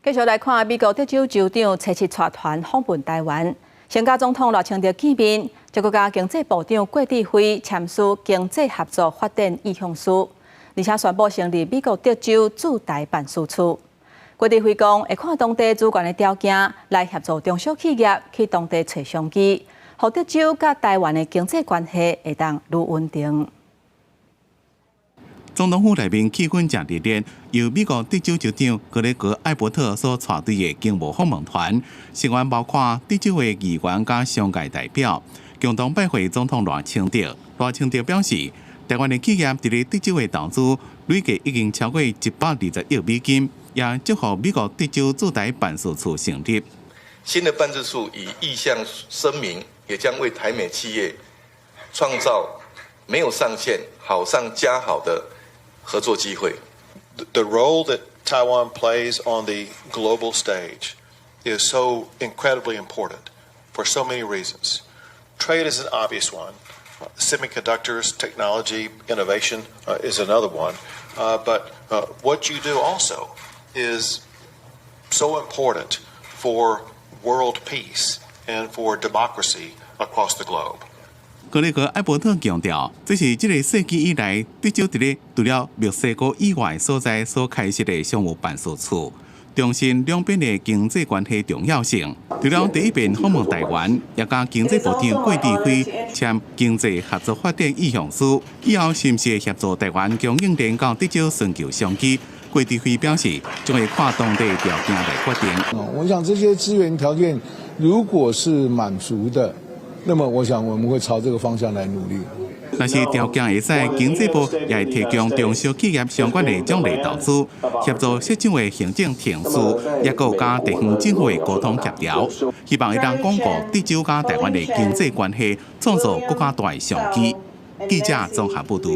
继续来看美国德州州长车七带团访问台湾，先甲总统赖清德见面，再佮甲经济部长郭志辉签署经济合作发展意向书，而且宣布成立美国德州驻台办事处。郭志辉讲，会看当地主管的条件来协助中小企业去当地找商机，让德州甲台湾的经济关系会当愈稳定。 总统府内面气氛正热烈，由美国德州州长格雷格·艾伯特所带队的经贸访问团，成员包括德州的议员甲商界代表，共同拜会总统赖清德。赖清德表示，台湾的企业伫咧德州的投资累计已经超过120亿美金，也祝福美国德州驻台办事处成立。新的办事处以意向声明，也将为台美企业创造没有上限、好上加好的 合作机会。The role that Taiwan plays on the global stage is so incredibly important for so many reasons. Trade is an obvious one. Semiconductors, technology, innovation is another one. But what you do also is so important for world peace and for democracy across the globe. 格雷格·艾伯特强调，这是这个世纪以来德州伫咧除了墨西哥以外所在所开设的商务办事处，重申两边的经济关系重要性。除了第一遍访问台湾，也甲经济部长郭志辉签经济合作发展意向书，以后是不是协助台湾供应链到德州寻求商机？郭志辉表示，将会看当地条件来决定。我想这些资源条件如果是满足的， 那么，我想我们会朝这个方向来努力。但是条件会使，经济部也会提供中小企业相关的奖励投资，协助市长的行政程序，也有加地方政府的沟通协调，希望会当巩固德州甲台湾的经济关系，创造更加大的商机。记者综合报道。